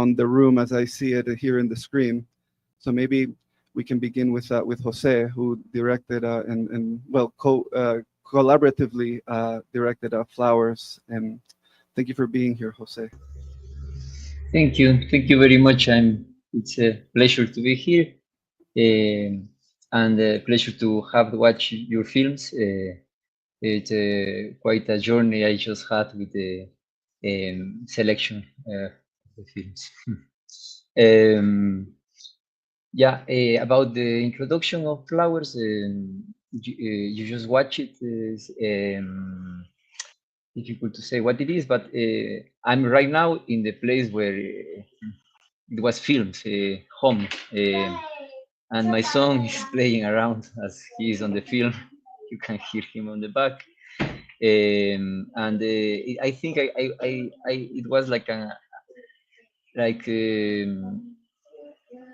around the room as I see it here in the screen. So maybe we can begin with Jose, who directed and well collaboratively directed Flowers. And thank you for being here, Jose. Thank you very much. It's a pleasure to be here, and a pleasure to have watched your films. It's quite a journey I just had with the selection of the films. Yeah, about the introduction of Flowers, you just watch it. Is difficult to say what it is, but I'm right now in the place where it was filmed, home, and my son is playing around as he is on the film. You can hear him on the back, and I think it was like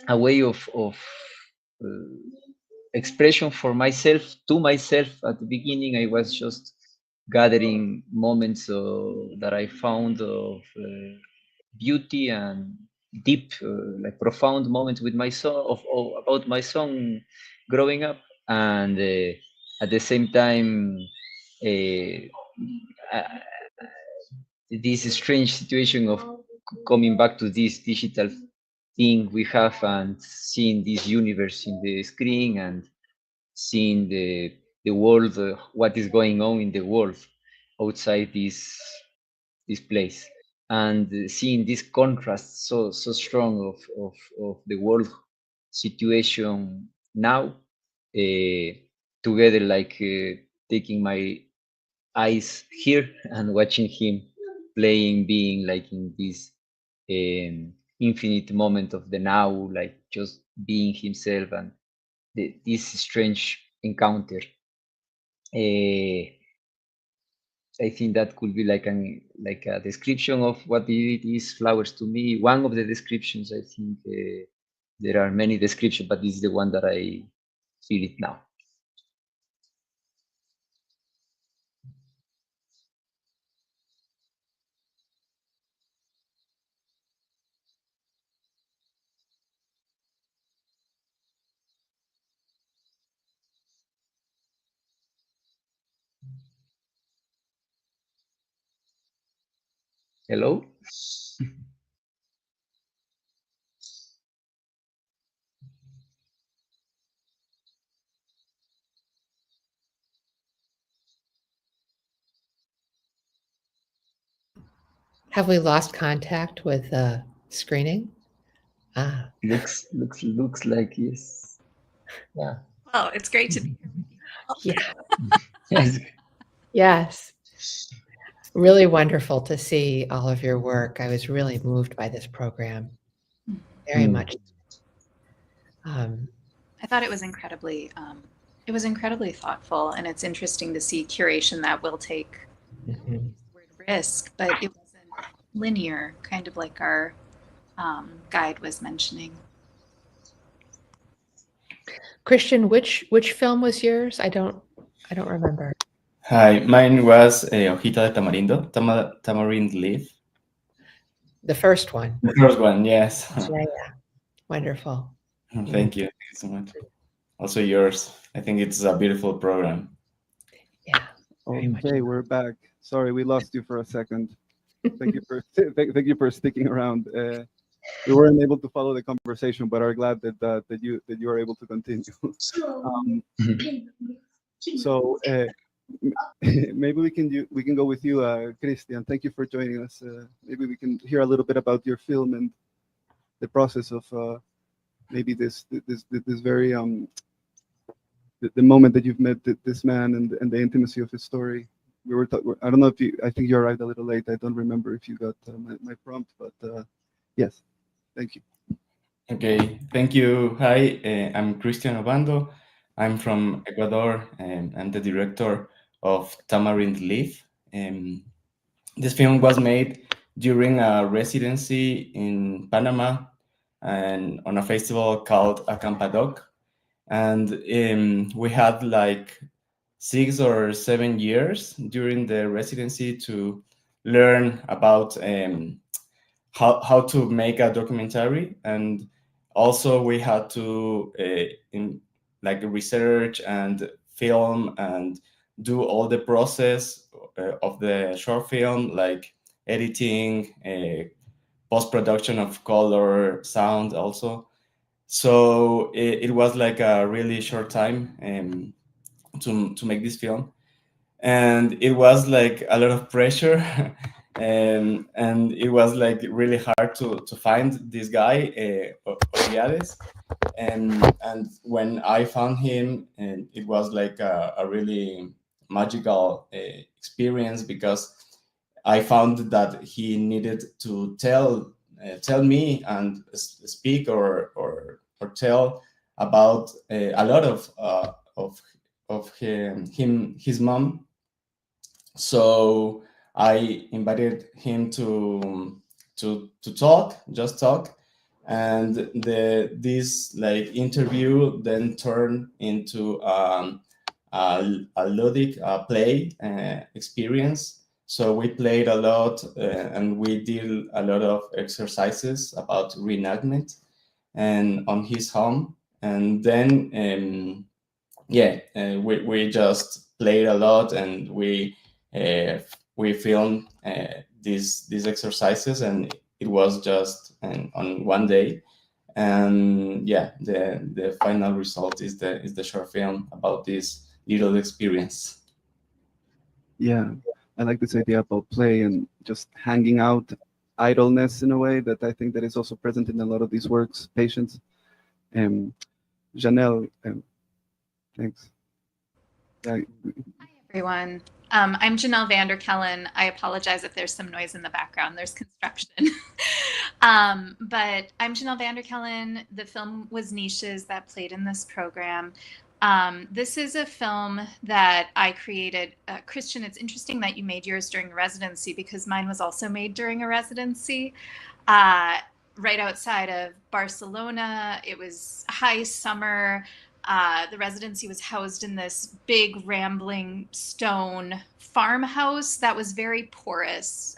a way of expression for myself to myself. At the beginning, I was just gathering moments that I found of beauty and deep, like profound moments with my son about my son growing up, and at the same time, uh, this strange situation of coming back to this digital thing we have and seeing this universe in the screen and seeing the world, what is going on in the world outside this place, and seeing this contrast so strong of the world situation now, together, like taking my eyes here and watching him playing, being like in this infinite moment of the now, like just being himself, and this strange encounter. I think that could be like a description of what it is, Flowers, to me. One of the descriptions. I think there are many descriptions, but this is the one that I feel it now. Hello? Have we lost contact with the screening? Ah. Looks like yes. Yeah. Well, it's great to be here. Yeah. Yes. Yes. Really wonderful to see all of your work. I was really moved by this program. Very much. I thought it was incredibly thoughtful, and it's interesting to see curation that will take word risk, but it wasn't linear, kind of like our guide was mentioning. Christian, which film was yours? I don't remember. Hi, mine was Hojita de Tamarindo, Tamarind Leaf. The first one. The first one, yes. Yeah. Wonderful. Thank you. Thank you so much. Also yours. I think it's a beautiful program. Yeah. Okay, we're back. Sorry, we lost you for a second. Thank you for sticking around. We weren't able to follow the conversation, but are glad that you are able to continue. So maybe we can go with you, Christian. Thank you for joining us. Maybe we can hear a little bit about your film and the process of maybe this very the moment that you've met this man and the intimacy of his story. I don't know if I think you arrived a little late. I don't remember if you got my prompt, but yes, thank you. Okay, thank you. Hi, I'm Christian Obando. I'm from Ecuador, and I'm the director of Tamarind Leaf. This film was made during a residency in Panama and on a festival called Acampadok. And we had like 6 or 7 years during the residency to learn about how to make a documentary, and also we had to research and film and do all the process of the short film, like editing, post-production of color, sound also. So it was like a really short time to make this film, and it was like a lot of pressure. And it was like really hard to find this guy, Oriades. And when I found him, and it was like a really magical experience, because I found that he needed to tell me and speak or tell about a lot of his mom. So I invited him to just talk, and this like interview then turned into a ludic play experience. So we played a lot, and we did a lot of exercises about reenactment and on his home. And then we just played a lot, and we filmed these exercises, and it was just on one day. And yeah, the final result is the short film about this little experience. Yeah, I like this idea about play and just hanging out, idleness in a way that I think that is also present in a lot of these works. Patience. Janelle, thanks. Yeah, Hi, everyone. I'm Janelle Vanderkellen. I apologize if there's some noise in the background. There's construction. But I'm Janelle Vanderkellen. The film was Niches that played in this program. This is a film that I created. Christian, it's interesting that you made yours during residency, because mine was also made during a residency right outside of Barcelona. It was high summer. The residency was housed in this big rambling stone farmhouse that was very porous.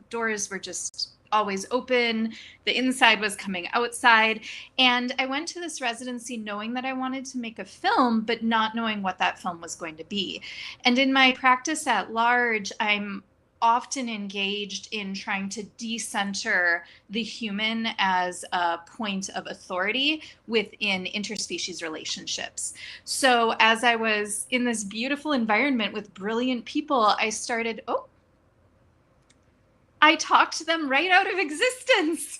Doors were just always open. The inside was coming outside. And I went to this residency knowing that I wanted to make a film, but not knowing what that film was going to be. And in my practice at large, I'm often engaged in trying to decenter the human as a point of authority within interspecies relationships. So as I was in this beautiful environment with brilliant people, I talked them right out of existence.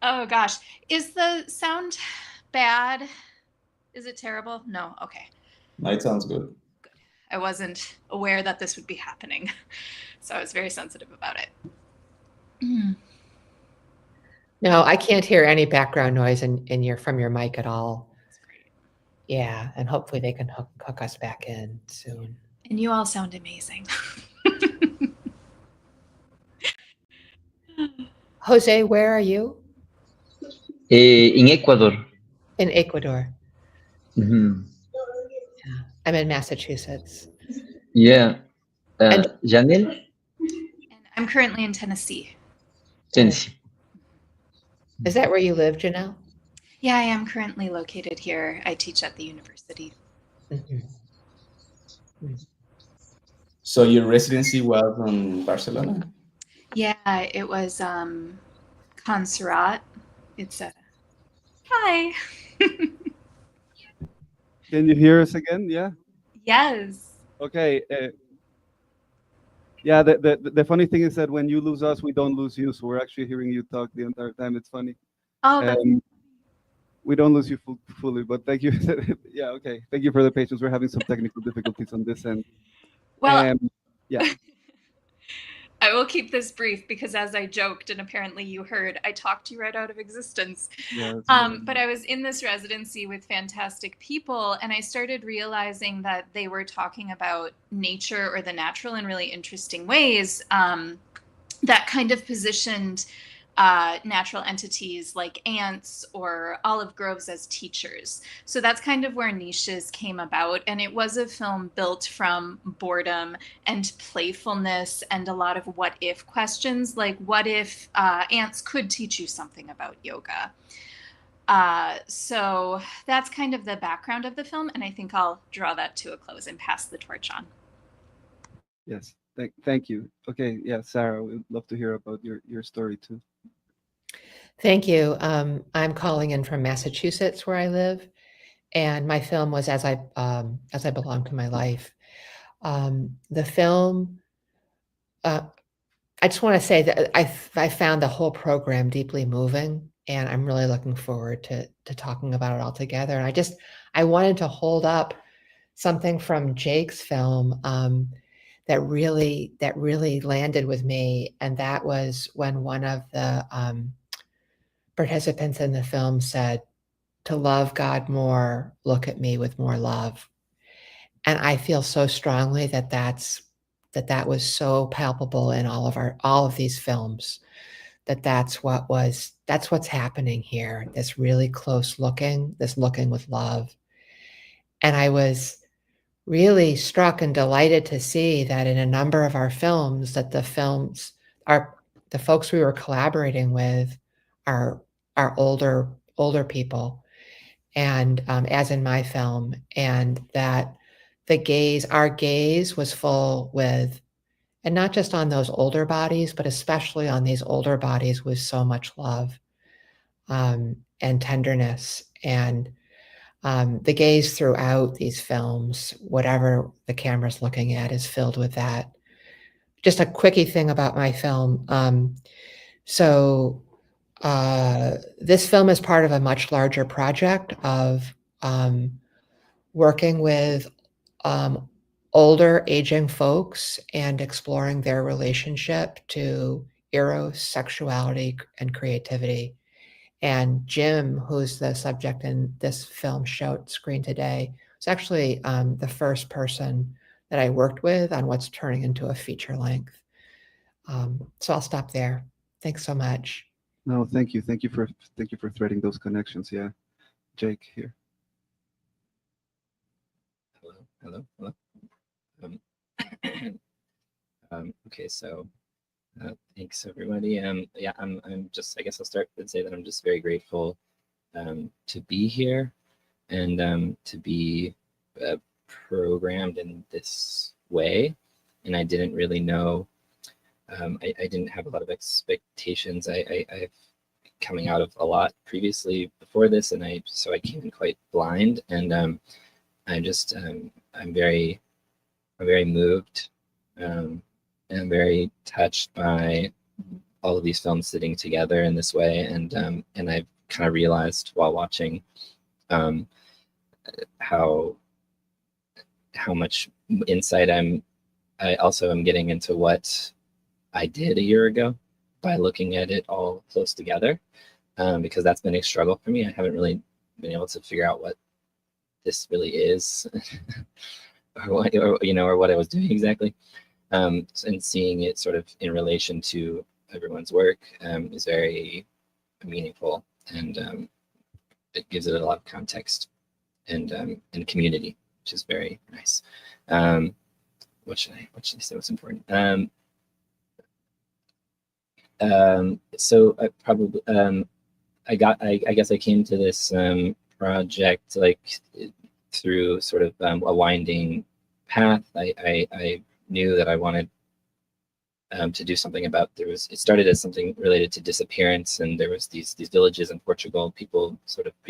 Oh gosh, is the sound bad? Is it terrible? No, okay. It sounds good. I wasn't aware that this would be happening, so I was very sensitive about it. No, I can't hear any background noise from your mic at all. That's great. Yeah, and hopefully they can hook us back in soon. And you all sound amazing. Jose, where are you? In Ecuador. In Ecuador. Mm-hmm. Yeah, I'm in Massachusetts. Yeah. And Janelle? And I'm currently in Tennessee. Tennessee. Is that where you live, Janelle? Yeah, I am currently located here. I teach at the university. Mm-hmm. So your residency was in Barcelona? Yeah, it was Conserrat. It's a hi. can you hear us again? Yeah. Yes. Okay. Yeah. The funny thing is that when you lose us, we don't lose you. So we're actually hearing you talk the entire time. It's funny. Oh, we don't lose you fully, but thank you. Yeah. Okay. Thank you for the patience. We're having some technical difficulties on this end. well, yeah. I will keep this brief because, as I joked, and apparently you heard, I talked you right out of existence. Yeah, but I was in this residency with fantastic people, and I started realizing that they were talking about nature or the natural in really interesting ways that kind of positioned natural entities like ants or olive groves as teachers. So that's kind of where Niches came about. And it was a film built from boredom and playfulness and a lot of what if questions, like what if ants could teach you something about yoga? So that's kind of the background of the film. And I think I'll draw that to a close and pass the torch on. Yes, thank you. Okay, yeah, Sarah, we'd love to hear about your story too. Thank you. I'm calling in from Massachusetts, where I live, and my film was As I Belong to My Life. The film, I just want to say that I found the whole program deeply moving, and I'm really looking forward to talking about it all together. And I wanted to hold up something from Jake's film that really landed with me, and that was when one of the participants in the film said, "To love God more, look at me with more love." And I feel so strongly that that was so palpable in all of these films, that's what's happening here. This really close looking, this looking with love. And I was really struck and delighted to see that in a number of our films, that the folks we were collaborating with are older people, and as in my film, and that our gaze was full with, and not just on those older bodies, but especially on these older bodies with so much love and tenderness. And the gaze throughout these films, whatever the camera's looking at, is filled with that. Just a quickie thing about my film. This film is part of a much larger project of working with older aging folks and exploring their relationship to eros, sexuality, and creativity. And Jim, who's the subject in this film screen today, was actually the first person that I worked with on what's turning into a feature length. So I'll stop there. Thanks so much. No, thank you for threading those connections. Yeah, Jake here. Hello. Okay, so thanks everybody. Yeah, I'm just, I guess I'll start and say that I'm just very grateful to be here and to be programmed in this way. And I didn't really know. I didn't have a lot of expectations. I've coming out of a lot previously before this, and so I came in quite blind, and I'm very moved, and I'm very touched by all of these films sitting together in this way, and I've kind of realized while watching how much insight I also am getting into what I did a year ago by looking at it all close together, because that's been a struggle for me. I haven't really been able to figure out what this really is, or what I was doing exactly. And seeing it sort of in relation to everyone's work is very meaningful, and it gives it a lot of context and community, which is very nice. What should I say? What's important? So I probably I guess I came to this project like through sort of a winding path. I knew that I wanted to do something about. It started as something related to disappearance, and there was these villages in Portugal, people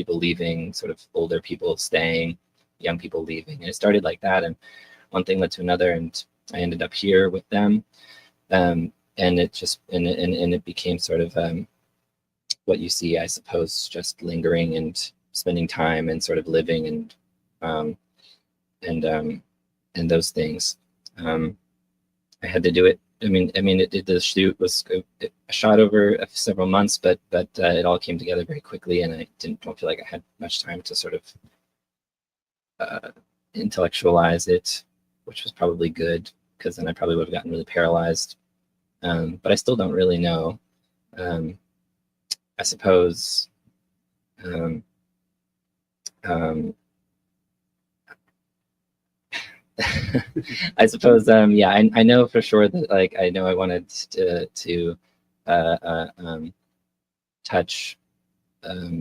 leaving, sort of older people staying, young people leaving, and it started like that, and one thing led to another, and I ended up here with them, and it just and it became sort of what you see, I suppose, just lingering and spending time and sort of living and those things. I had to do it. I mean, the shoot was shot over several months, but it all came together very quickly, and I don't feel like I had much time to sort of intellectualize it, which was probably good, because then I probably would have gotten really paralyzed. But I still don't really know I suppose I suppose yeah, I know for sure that like I know I wanted to touch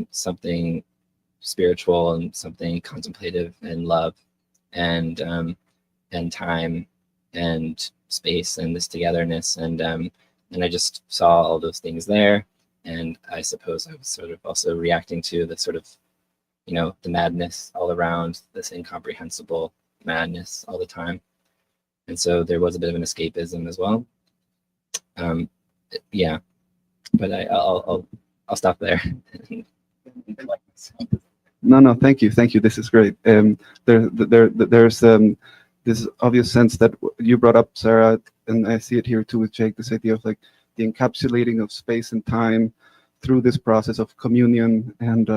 something spiritual and something contemplative and love and time and space and this togetherness and I just saw all those things there, and I suppose I was sort of also reacting to the sort of, you know, the madness all around, this incomprehensible madness all the time, and so there was a bit of an escapism as well. Yeah, but I'll stop there. No, thank you. This is great. There's this obvious sense that you brought up, Sarah, and I see it here too with Jake. This idea of like the encapsulating of space and time through this process of communion and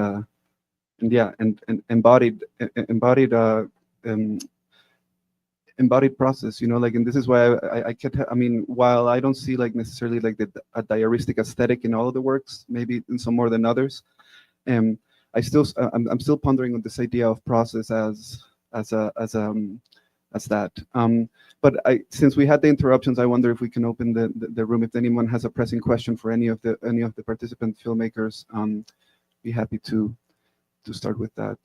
embodied process. You know, like, and this is why I can't. I mean, while I don't see like necessarily like a diaristic aesthetic in all of the works, maybe in some more than others. I'm still pondering on this idea of process as that. But since we had the interruptions, I wonder if we can open the room. If anyone has a pressing question for any of the participant filmmakers, be happy to start with that.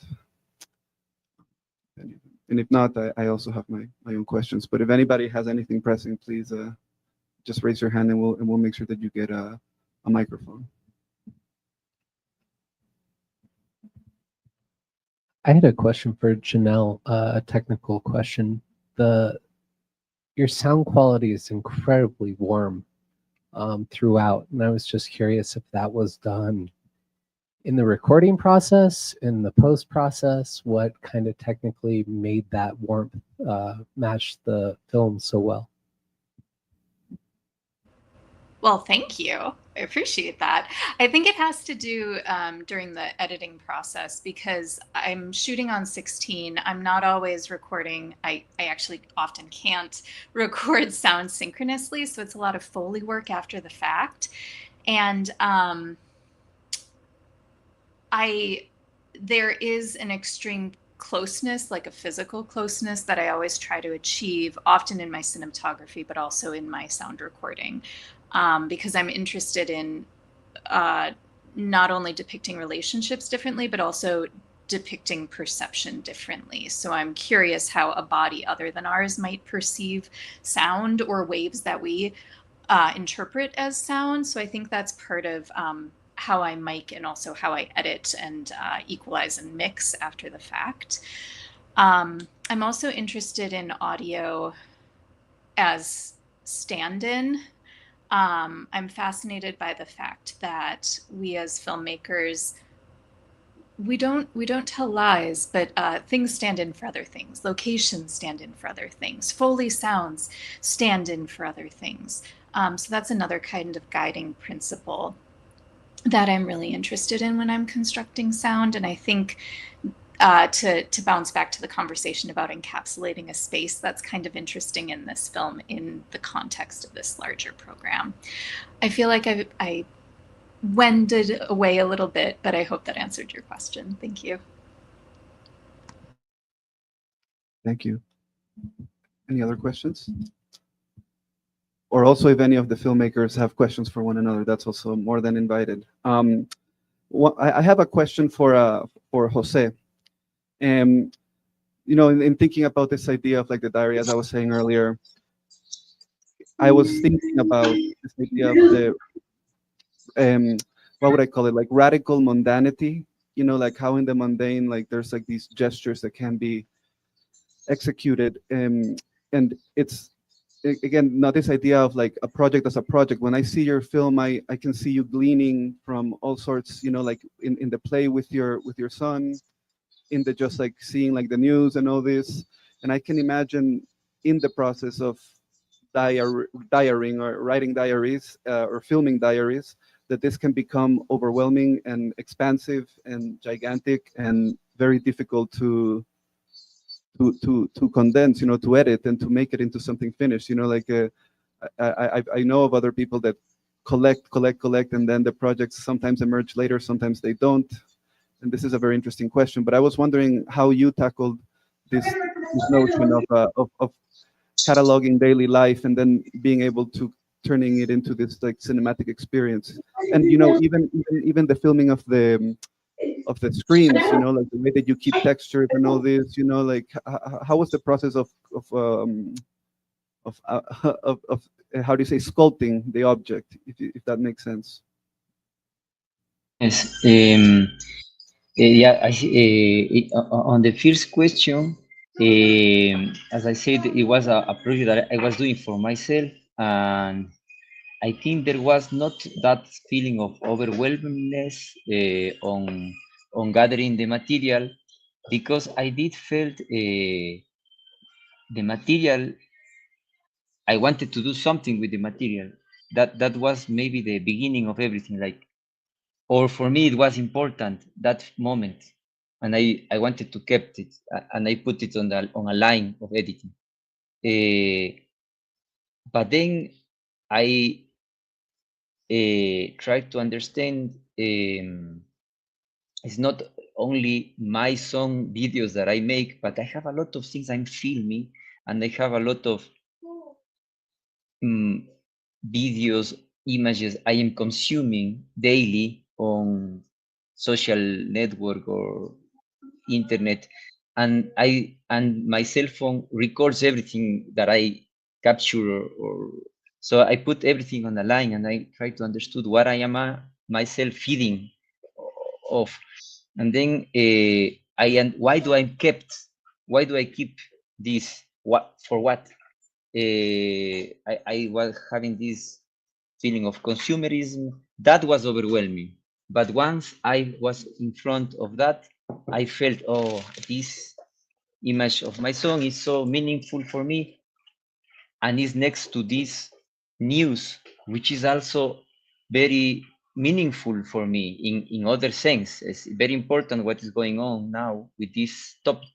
And if not, I also have my own questions. But if anybody has anything pressing, please just raise your hand, and we'll make sure that you get a microphone. I had a question for Janelle, a technical question. Your sound quality is incredibly warm throughout, and I was just curious if that was done in the recording process, in the post process. What kind of technically made that warmth match the film so well? Well, thank you. I appreciate that. I think it has to do during the editing process, because I'm shooting on 16. I'm not always recording. I actually often can't record sound synchronously, so it's a lot of Foley work after the fact. And there is an extreme closeness, like a physical closeness, that I always try to achieve, often in my cinematography, but also in my sound recording. Because I'm interested in not only depicting relationships differently, but also depicting perception differently. So I'm curious how a body other than ours might perceive sound, or waves that we interpret as sound. So I think that's part of how I mic, and also how I edit and equalize and mix after the fact. I'm also interested in audio as stand-in. I'm fascinated by the fact that we as filmmakers, we don't tell lies, but things stand in for other things. Locations stand in for other things. Foley sounds stand in for other things. So that's another kind of guiding principle that I'm really interested in when I'm constructing sound. And I think to bounce back to the conversation about encapsulating a space, that's kind of interesting in this film in the context of this larger program. I feel like I wended away a little bit, but I hope that answered your question. Thank you. Thank you. Any other questions? Or also, if any of the filmmakers have questions for one another, that's also more than invited. I have a question for Jose. You know, in thinking about this idea of like the diary, as I was saying earlier, I was thinking about this idea of the what would I call it, like radical mundanity. You know, like how in the mundane, like there's like these gestures that can be executed, and it's again not this idea of like a project as a project. When I see your film, I can see you gleaning from all sorts. You know, like in the play with your son, in the just like seeing like the news and all this, and I can imagine in the process of diarying or writing diaries or filming diaries, that this can become overwhelming and expansive and gigantic and very difficult to condense, you know, to edit and to make it into something finished. You know, like I know of other people that collect, and then the projects sometimes emerge later, sometimes they don't. And this is a very interesting question. But I was wondering how you tackled this notion of cataloging daily life and then being able to turning it into this like cinematic experience. And even the filming of the screens, like the way that you keep textures and all this, like how was the process of how do you say, sculpting the object, if that makes sense? Yes. Yeah. On the first question, as I said, it was a project that I was doing for myself, and I think there was not that feeling of overwhelmingness on gathering the material, because I did felt the material. I wanted to do something with the material. That was maybe the beginning of everything. Like, or for me, it was important that moment, and I wanted to keep it, and I put it on a line of editing. But then I tried to understand. It's not only my song videos that I make, but I have a lot of things I'm filming, and I have a lot of videos, images I am consuming daily on social network or internet, and my cell phone records everything that I capture, or so I put everything on the line, and I try to understand what I am myself feeding of, and then why do I keep this, what for what. I was having this feeling of consumerism that was overwhelming. But once I was in front of that, I felt, oh, this image of my song is so meaningful for me, and is next to this news, which is also very meaningful for me in other sense. It's very important what is going on now with this topic,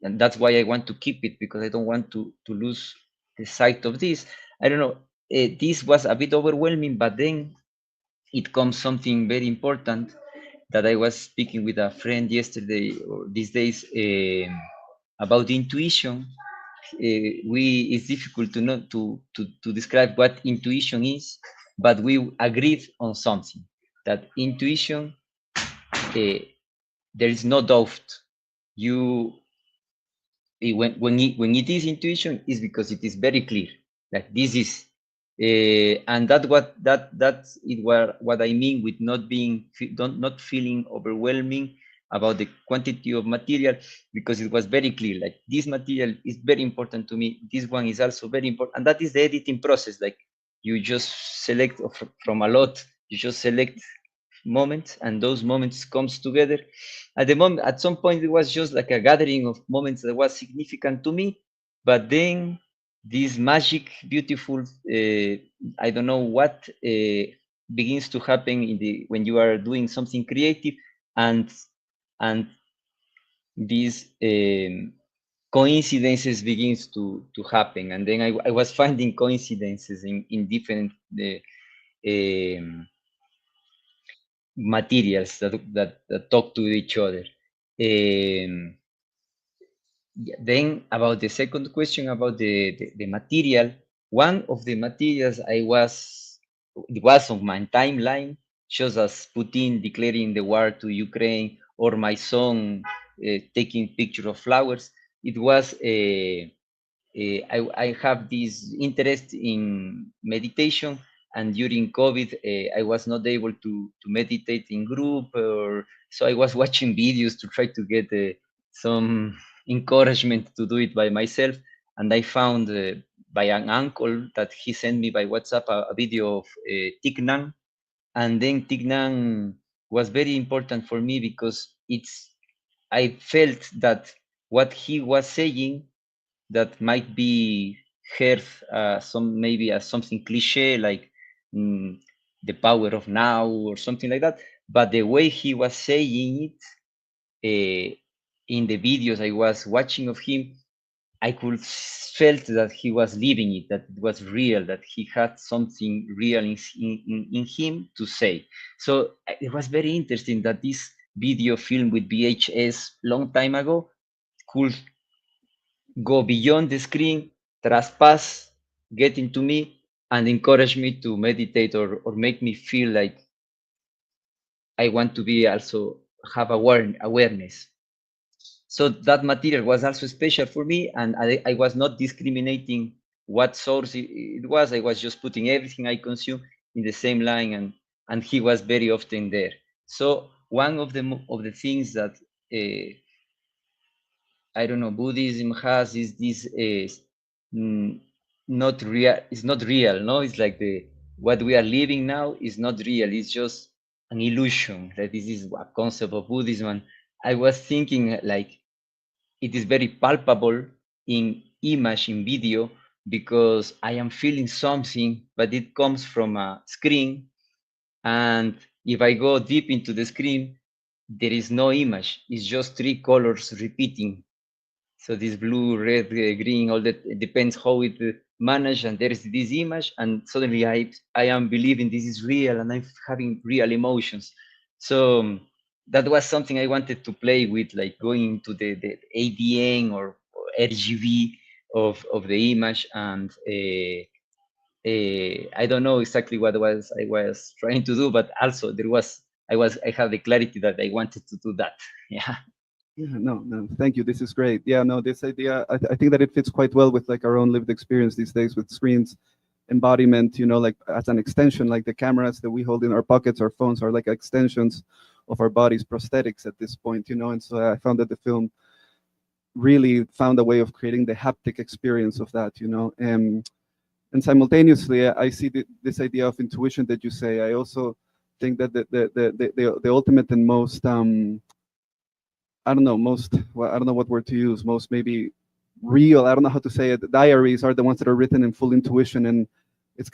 and that's why I want to keep it, because I don't want to lose the sight of this. I don't know. This was a bit overwhelming, but then it comes something very important that I was speaking with a friend yesterday or these days about intuition. It's difficult to know to describe what intuition is, but we agreed on something, that intuition, there is no doubt. You when it is intuition, is because it is very clear that this is, and that's it. What I mean with not feeling overwhelming about the quantity of material, because it was very clear, like, this material is very important to me, this one is also very important, and that is the editing process. Like, you just select from a lot, you just select moments, and those moments comes together. At some point, it was just like a gathering of moments that was significant to me, but then this magic, beautiful, I don't know what, begins to happen when you are doing something creative, and these coincidences begins to happen, and then I was finding coincidences in different materials that talk to each other. Then about the second question about the material, one of the materials it was on my timeline, shows us Putin declaring the war to Ukraine, or my song taking picture of flowers. It was I have this interest in meditation, and during COVID, I was not able to meditate in group, or so I was watching videos to try to get some encouragement to do it by myself. And I found by an uncle that he sent me by WhatsApp a video of Thich Nhat, and then Thich Nhat was very important for me, because I felt that what he was saying, that might be heard maybe as something cliche, like the power of now or something like that, but the way he was saying it in the videos I was watching of him, I could felt that he was living it, that it was real, that he had something real in him to say. So it was very interesting that this video film with VHS long time ago could go beyond the screen, trespass, get into me, and encourage me to meditate or make me feel like I want to be also have awareness. So that material was also special for me, and I was not discriminating what source it was. I was just putting everything I consume in the same line, and he was very often there. So one of the things that I don't know, Buddhism has is this not real. It's not real. No, it's like the what we are living now is not real. It's just an illusion. That this is a concept of Buddhism. And I was thinking like it is very palpable in image, in video, because I am feeling something, but it comes from a screen. And if I go deep into the screen, there is no image. It's just three colors repeating. So this blue, red, green, all that, it depends how it managed. And there is this image, and suddenly I am believing this is real, and I'm having real emotions. So that was something I wanted to play with, like going into the ADN or RGB of the image. And I don't know exactly what I was trying to do, but also I had the clarity that I wanted to do that. Yeah. Yeah, no, thank you. This is great. Yeah, no, this idea, I think that it fits quite well with like our own lived experience these days with screens, embodiment, like as an extension, like the cameras that we hold in our pockets, our phones are like extensions of our bodies, prosthetics at this point, and so I found that the film really found a way of creating the haptic experience of that, and simultaneously, I see this idea of intuition that you say. I also think that the ultimate and most I don't know, well, I don't know what word to use, most maybe real, I don't know how to say it. Diaries are the ones that are written in full intuition. And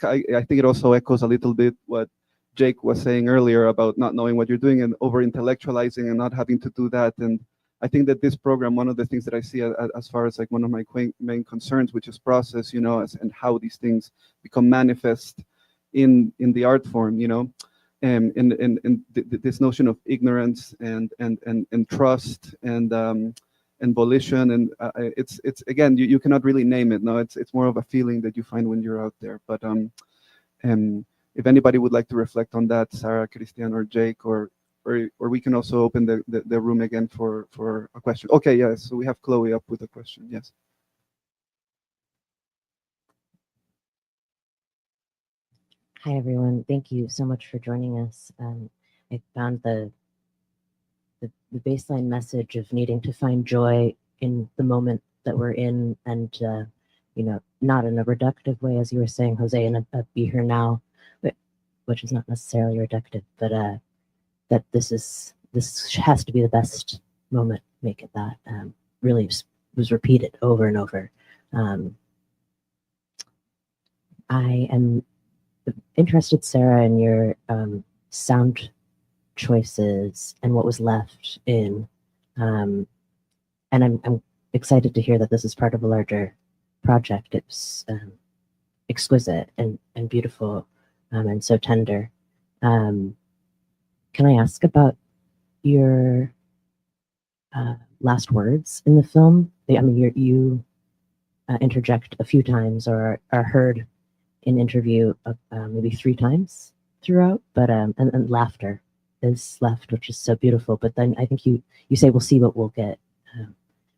I think it also echoes a little bit what Jake was saying earlier about not knowing what you're doing and over intellectualizing and not having to do that. And I think that this program, one of the things that I see as far as like one of my main concerns, which is process, and how these things become manifest in the art form, in this notion of ignorance and trust and volition. And it's again, you cannot really name it. No, it's more of a feeling that you find when you're out there. But if anybody would like to reflect on that, Sarah, Christian, or Jake, or we can also open the room again for a question. Okay, yes. So we have Chloe up with a question. Yes. Hi, everyone. Thank you so much for joining us. I found the baseline message of needing to find joy in the moment that we're in, and not in a reductive way, as you were saying, Jose, in a be here now, which is not necessarily reductive, but that this has to be the best moment. Make it that. Really was repeated over and over. I am interested, Sarah, in your sound choices and what was left in, and I'm excited to hear that this is part of a larger project. It's exquisite and beautiful, and so tender. Can I ask about your last words in the film? I mean, you interject a few times or are heard in interview maybe 3 times throughout, but and laughter is left, which is so beautiful. But then I think you say we'll see what we'll get,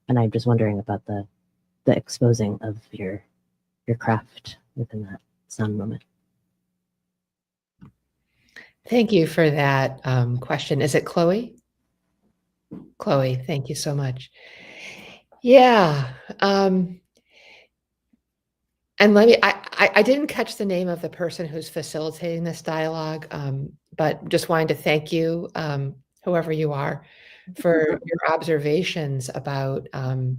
and I'm just wondering about the exposing of your craft within that sound moment. Thank you for that question. Is it Chloe? Chloe, thank you so much. Yeah. And I didn't catch the name of the person who's facilitating this dialogue, but just wanted to thank you, whoever you are, for your observations about and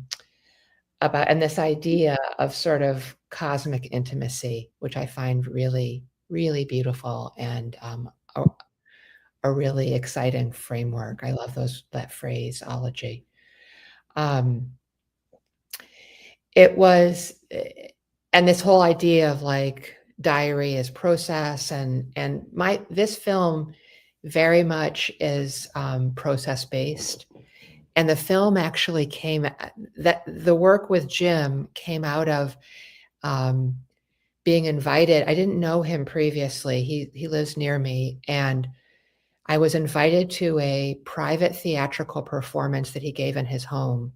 this idea of sort of cosmic intimacy, which I find really, really beautiful and a really exciting framework. I love that phraseology. it was, and this whole idea of like diary as process, and this film very much is process based. And the film actually that the work with Jim came out of being invited. I didn't know him previously. He lives near me, and I was invited to a private theatrical performance that he gave in his home,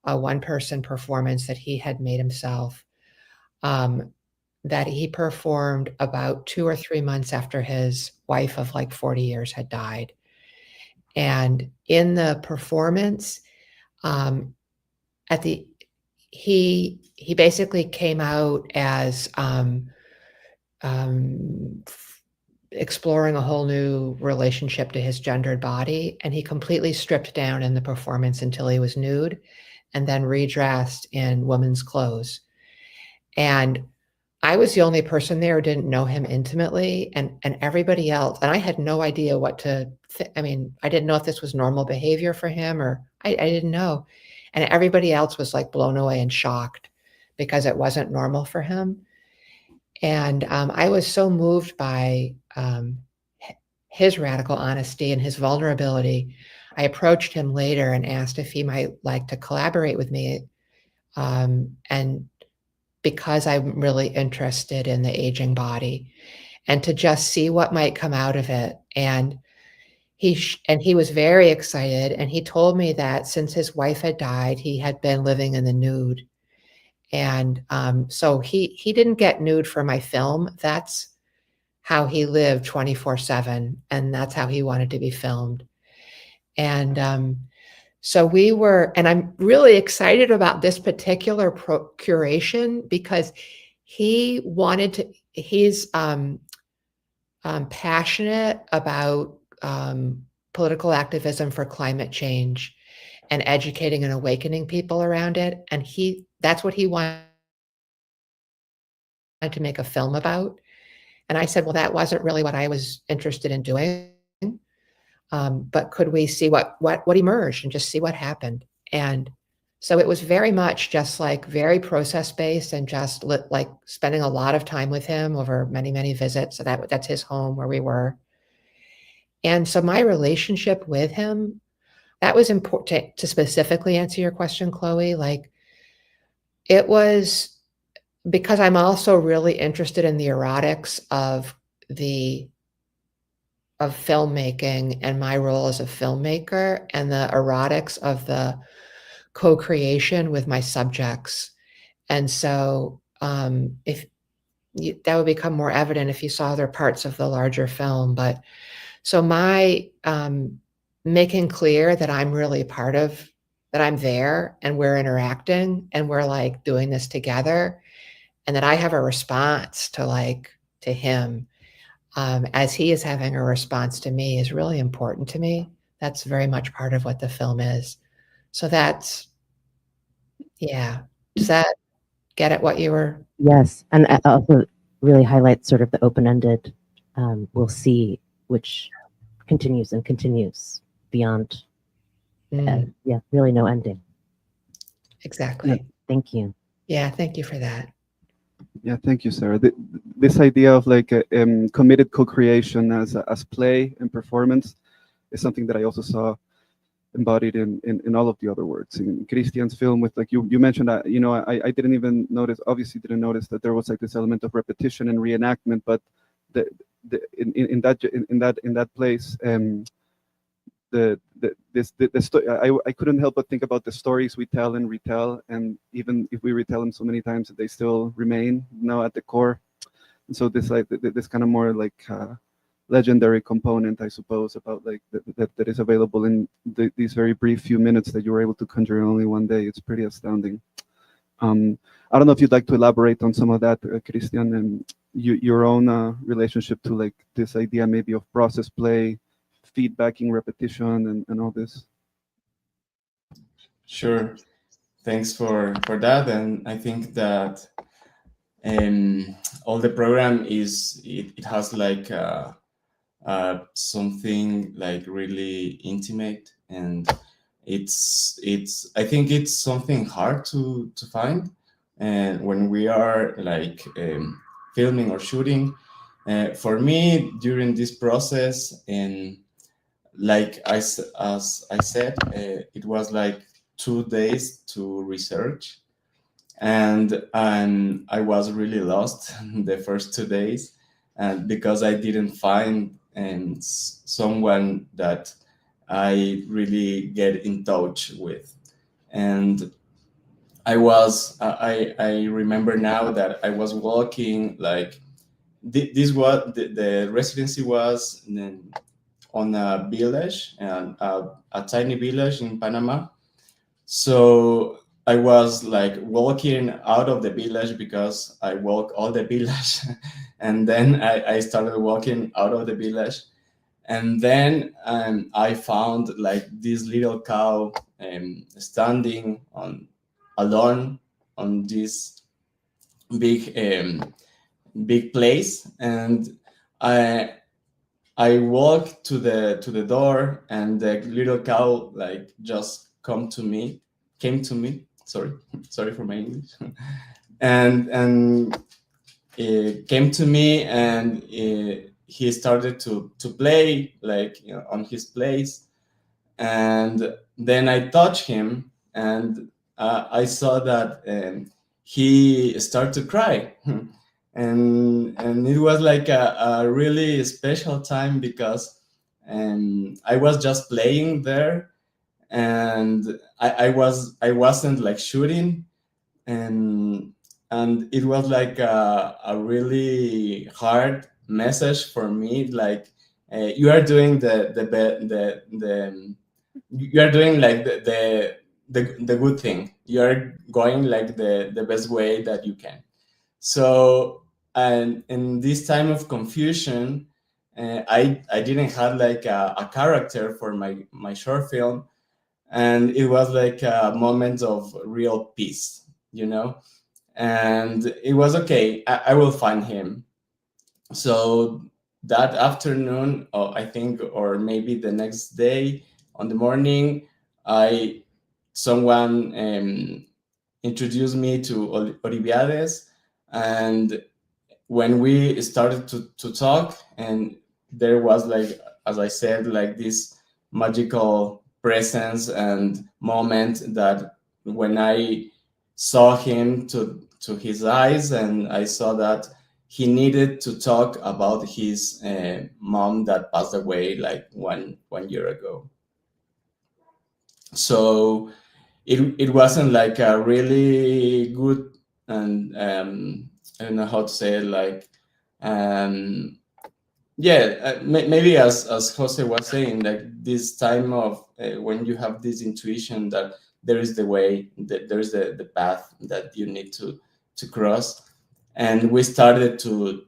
a one-person performance that he had made himself, that he performed about 2 or 3 months after his wife of like 40 years had died. And in the performance, he basically came out as exploring a whole new relationship to his gendered body, and he completely stripped down in the performance until he was nude, and then redressed in women's clothes. And I was the only person there who didn't know him intimately, and everybody else, and I had no idea what to I mean, I didn't know if this was normal behavior for him, or I didn't know. And everybody else was like blown away and shocked because it wasn't normal for him. And I was so moved by his radical honesty and his vulnerability. I approached him later and asked if he might like to collaborate with me. And because I'm really interested in the aging body, and to just see what might come out of it. And he was very excited. And he told me that since his wife had died, he had been living in the nude. And so he didn't get nude for my film. That's how he lived 24/7, and that's how he wanted to be filmed. And so and I'm really excited about this particular curation because he's passionate about political activism for climate change and educating and awakening people around it. And that's what he wanted to make a film about. And I said, well, that wasn't really what I was interested in doing. But could we see what emerged and just see what happened? And so it was very much just like very process based, and just like spending a lot of time with him over many, many visits. So that's his home where we were. And so my relationship with him, that was important to specifically answer your question, Chloe. Like, it was because I'm also really interested in the erotics of filmmaking and my role as a filmmaker, and the erotics of the co-creation with my subjects. And so that would become more evident if you saw other parts of the larger film. But so my making clear that I'm really part of, that I'm there and we're interacting and we're like doing this together, and that I have a response to him as he is having a response to me is really important to me. That's very much part of what the film is. So that's, yeah. Does that get at what you were? Yes, and it also really highlights sort of the open-ended, we'll see, which continues and continues beyond, yeah, really no ending. Exactly. Yeah, thank you. Yeah, thank you for that. Yeah, thank you, Sarah. This idea of like committed co-creation as play and performance is something that I also saw embodied in all of the other works. In Christian's film, with like you mentioned that, you know, I didn't even notice, obviously didn't notice that there was like this element of repetition and reenactment, but in that place, I couldn't help but think about the stories we tell and retell, and even if we retell them so many times, they still remain now at the core. And so this kind of more like legendary component, I suppose, about like that is available in these very brief few minutes that you were able to conjure in only one day. It's pretty astounding. I don't know if you'd like to elaborate on some of that, Christian, and your own relationship to like this idea maybe of process play, feedbacking, repetition, and all this. Sure. Thanks for that. And I think that all the program it has like something like really intimate, and it's I think it's something hard to find and when we are like filming or shooting. For me, during this process, and like as I said, it was like 2 days to research, and I was really lost the first 2 days, and because I didn't find someone that I really get in touch with. And I remember now that I was walking like this was the residency was on a village, and a tiny village in Panama. So I was like walking out of the village because I walk all the village, and then I started walking out of the village, and then I found like this little cow standing on alone on this big big place, and I I walked to the door, and the little cow like just came to me. Sorry, sorry for my English. And it came to me, and he started to play like, you know, on his place, and then I touched him, and I saw that he started to cry. And it was like a really special time because I was just playing there, and I wasn't like shooting, and it was like a really hard message for me, like you are doing the you are doing like the good thing, you are going like the best way that you can. So, and in this time of confusion, I didn't have like a character for my short film, and it was like a moment of real peace, you know. And it was okay, I will find him. So that afternoon, I think, or maybe the next day on the morning, I someone introduced me to Oliviades, and when we started to talk, and there was like, as I said, like this magical presence and moment that when I saw him to his eyes, and I saw that he needed to talk about his mom that passed away like one year ago. So it wasn't like a really good, and I don't know how to say it, like yeah, maybe as Jose was saying, like this time of when you have this intuition that there is the way, that there is the path that you need to cross. And we started to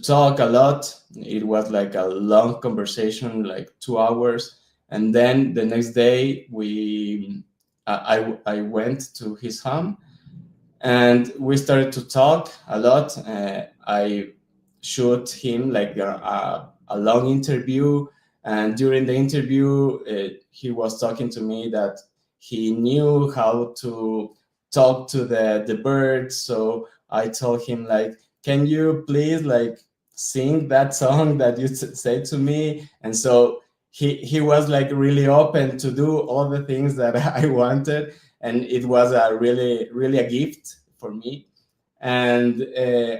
talk a lot. It was like a long conversation, like 2 hours. And then the next day I went to his home, and we started to talk a lot. I shot him like a long interview, and during the interview, he was talking to me that he knew how to talk to the birds. So I told him like, can you please like sing that song that you said to me? And so he was like really open to do all the things that I wanted, and it was a really a gift for me. And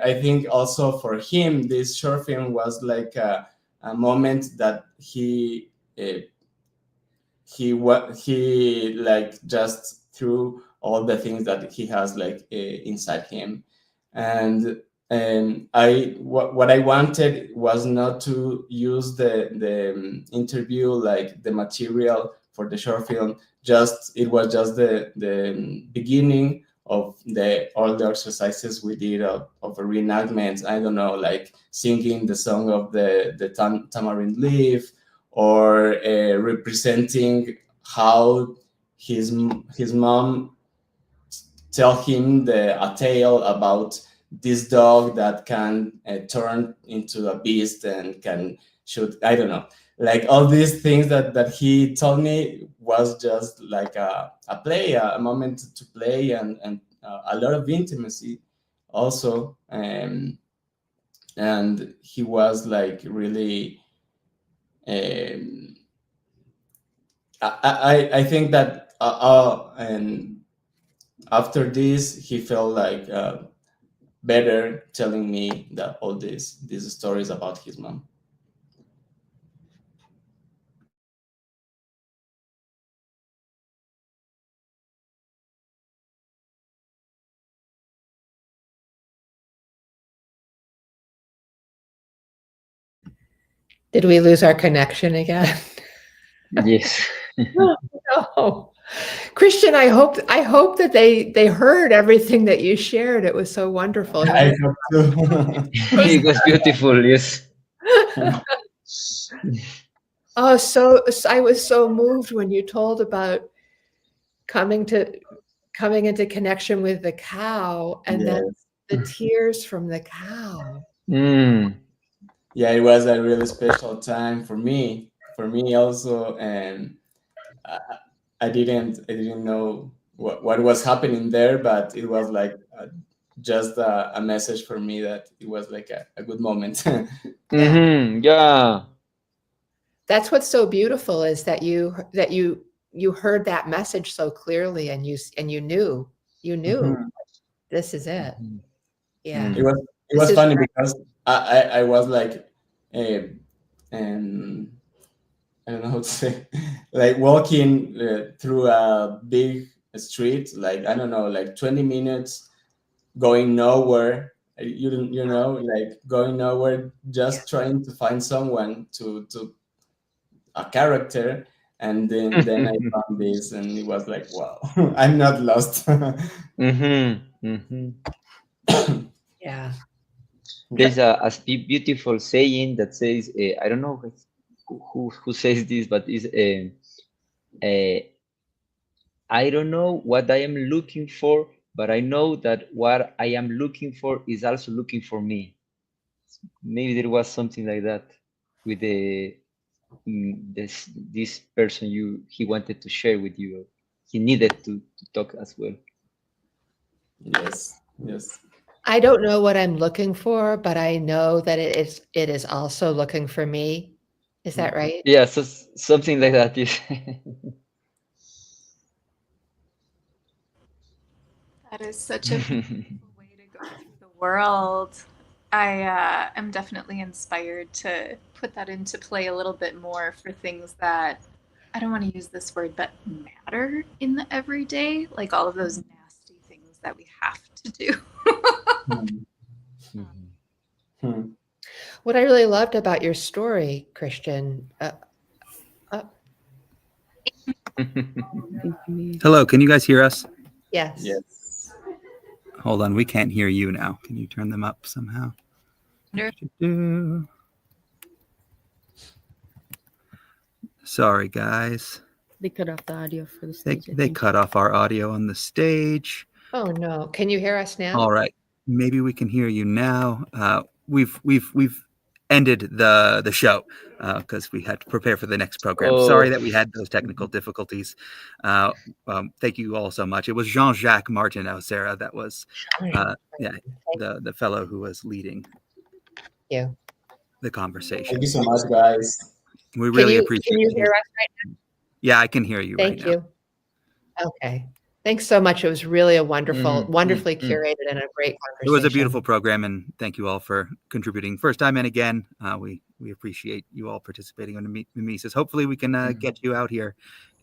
I think also for him, this short film was like a moment that he like just threw all the things that he has like inside him. And what I wanted was not to use the interview like the material for the short film. Just it was just the beginning of all the exercises we did of a reenactment. I don't know, like singing the song of the tamarind leaf, or representing how his mom tell him a tale about this dog that can turn into a beast and can shoot. I don't know, like all these things that he told me was just like a play, a moment to play and a lot of intimacy also, and he was like really. I think that and after this he felt like better telling me that all these stories about his mom. Did we lose our connection again? Yes. No. Christian, I hope that they heard everything that you shared. It was so wonderful. I hope too. It was beautiful. Yes. Oh, so I was so moved when you told about coming into connection with the cow, and then the tears from the cow. Yeah, it was a really special time for me also, and I didn't know what was happening there, but it was like just a message for me that it was like a good moment. Yeah. That's what's so beautiful, is that you heard that message so clearly, and you knew this is it. Yeah. It was funny because I was like, and I don't know how to say, like walking through a big street, like I don't know, like 20 minutes, going nowhere. You know, like going nowhere, just trying to find someone to a character, and then I found this, and it was like, wow, I'm not lost. Yeah. There's a beautiful saying that says, I don't know who says this, but is I don't know what I am looking for, but I know that what I am looking for is also looking for me. Maybe there was something like that with this person he wanted to share with you. He needed to talk as well. Yes. I don't know what I'm looking for, but I know that it is also looking for me. Is that right? Yeah, so something like that. Yes. That is such a beautiful way to go through the world. I am definitely inspired to put that into play a little bit more for things that, I don't want to use this word, but matter in the everyday, like all of those nasty things that we have to do. What I really loved about your story, Christian. Hello, can you guys hear us? Yes. Yes. Hold on, we can't hear you now. Can you turn them up somehow? Sorry, guys. They cut off the audio for the stage. They cut off our audio on the stage. Oh no! Can you hear us now? All right, maybe we can hear you now. We've ended the show because we had to prepare for the next program. Sorry that we had those technical difficulties. Thank you all so much. It was Jean-Jacques Martineau, Sarah, that was the fellow who was leading the conversation. Thank you so much, guys. We really appreciate it. Can you hear us right now? Yeah, I can hear you right now. Thank you. Okay. Thanks so much. It was really a wonderfully curated and a great conversation. It was a beautiful program, and thank you all for contributing first time and again. We appreciate you all participating on the Mimesis. Hopefully we can get you out here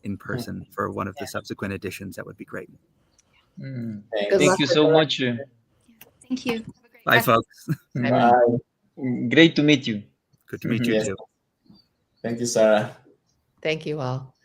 in person for one of the subsequent editions. That would be great. Thank you so much. Thank you. Bye, folks. Bye. Great to meet you. Good to meet you too. Thank you, Sarah. Thank you all.